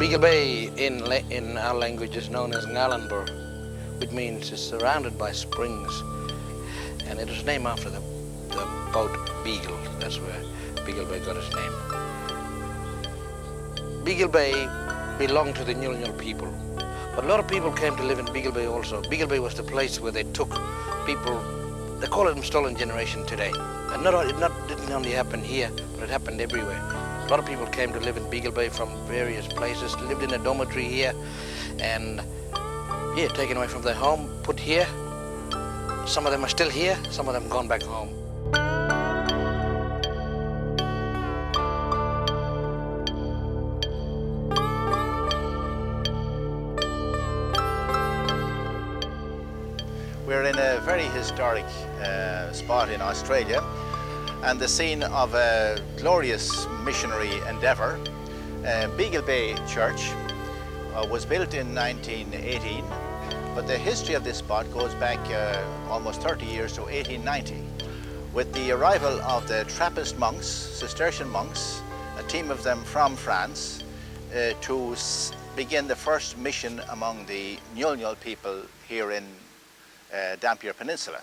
Beagle Bay in our language is known as Ngalanbur, which means it's surrounded by springs. And it was named after the boat Beagle. That's where Beagle Bay got its name. Beagle Bay belonged to the Nyul people. But a lot of people came to live in Beagle Bay also. Beagle Bay was the place where they took people, they call it stolen generation today. And it didn't only happen here, but it happened everywhere. A lot of people came to live in Beagle Bay from various places, lived in a dormitory here, and yeah, taken away from their home, put here. Some of them are still here, some of them gone back home. We're in a very historic spot in Australia and the scene of a glorious missionary endeavour. Beagle Bay Church was built in 1918, but the history of this spot goes back almost 30 years to 1890. With the arrival of the Trappist monks, Cistercian monks, a team of them from France, to begin the first mission among the Nyul people here in Dampier Peninsula.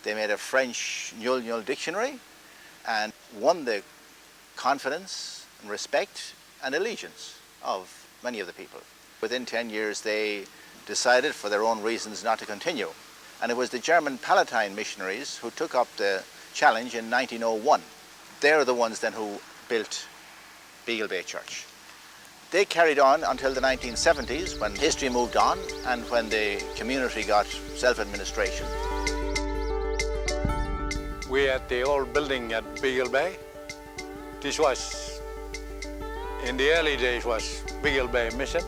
They made a French Nyul dictionary and won the confidence and respect and allegiance of many of the people. Within 10 years they decided for their own reasons not to continue. And it was the German Palatine missionaries who took up the challenge in 1901. They're the ones then who built Beagle Bay Church. They carried on until the 1970s when history moved on and when the community got self-administration. We're at the old building at Beagle Bay. This was, in the early days, was Beagle Bay Mission.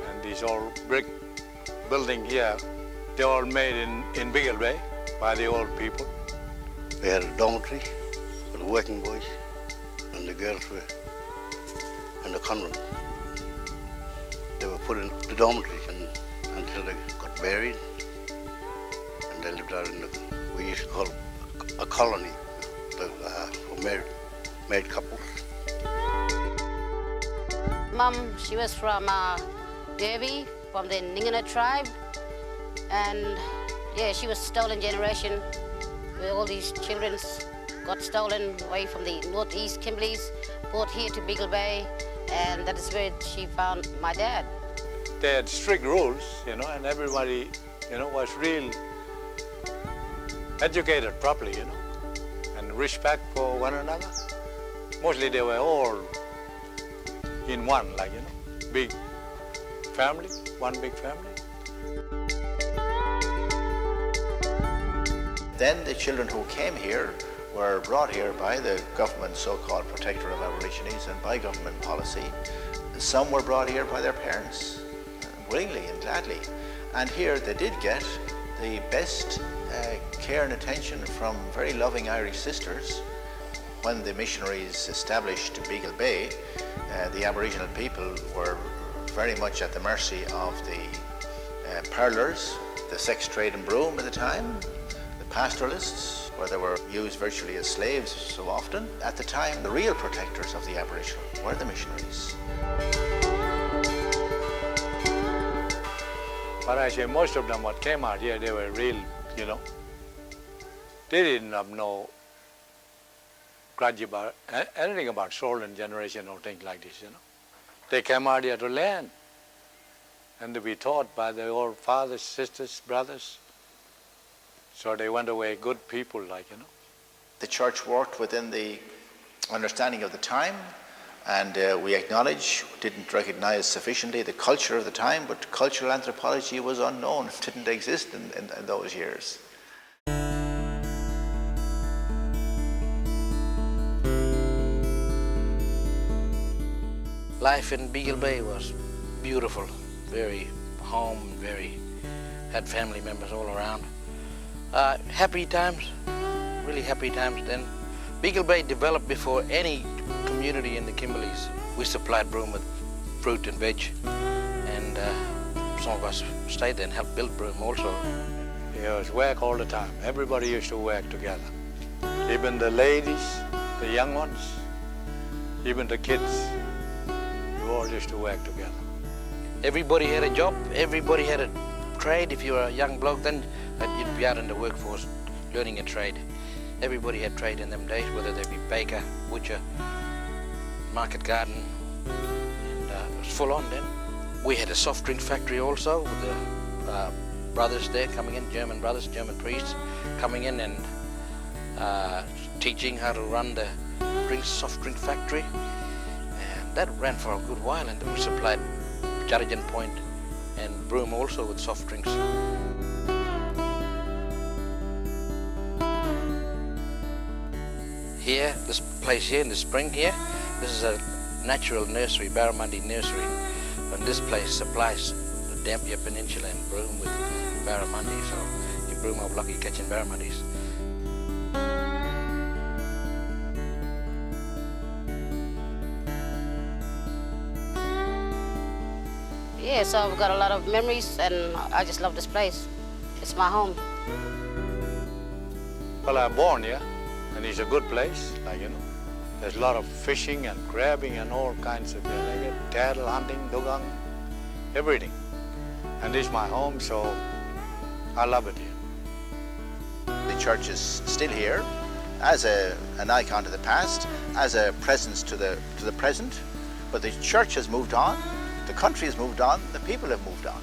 And this old brick building here, they all made in Beagle Bay by the old people. We had a dormitory for the working boys, and the girls were in the convent. They were put in the dormitory until they got married, and they lived out in we used to call a colony for married couples. Mum, she was from Derby, from the Ningina tribe, and yeah, she was stolen generation. Where all these children got stolen away from the northeast Kimberleys, brought here to Beagle Bay, and that is where she found my dad. They had strict rules, and everybody, was real educated properly, and respect for one another. Mostly they were all in one, big family, one big family. Then the children who came here were brought here by the government, so-called protector of Aborigines, and by government policy. Some were brought here by their parents, willingly and gladly. And here they did get the best care and attention from very loving Irish sisters. When the missionaries established Beagle Bay, the Aboriginal people were very much at the mercy of the pearlers, the sex trade in Broome at the time, pastoralists, where they were used virtually as slaves so often. At the time, the real protectors of the Aboriginal were the missionaries. But I say most of them what came out here, they were real, They didn't have no grudge about anything about stolen generation or things like this, They came out here to learn and to be taught by their old fathers, sisters, brothers. So they went away good people, The church worked within the understanding of the time, and we acknowledge, didn't recognize sufficiently the culture of the time, but cultural anthropology was unknown, didn't exist in those years. Life in Beagle Bay was beautiful, very home, had family members all around. Happy times, really happy times then. Beagle Bay developed before any community in the Kimberleys. We supplied Broome with fruit and veg, and some of us stayed there and helped build Broome also. It was work all the time. Everybody used to work together. Even the ladies, the young ones, even the kids. We all used to work together. Everybody had a job, everybody had a trade. If you were a young bloke then, you'd be out in the workforce learning a trade. Everybody had trade in them days, whether they be baker, butcher, market garden, and it was full on then. We had a soft drink factory also with the brothers there coming in, German brothers, German priests coming in and teaching how to run the soft drink factory. And that ran for a good while, and we supplied Judging Point and Broome also with soft drinks. Here, this place here in the spring here, this is a natural nursery, barramundi nursery. And this place supplies the Dampier Peninsula and Broome with barramundi, so you Broome are lucky catching barramundis. Yeah, so I've got a lot of memories and I just love this place. It's my home. Well, I'm born here, and it's a good place, like, you know. There's a lot of fishing and crabbing and all kinds of things, like cattle hunting, dugang, everything. And this is my home, so I love it here. The church is still here as an icon to the past, as a presence to the present, but the church has moved on, the country has moved on, the people have moved on.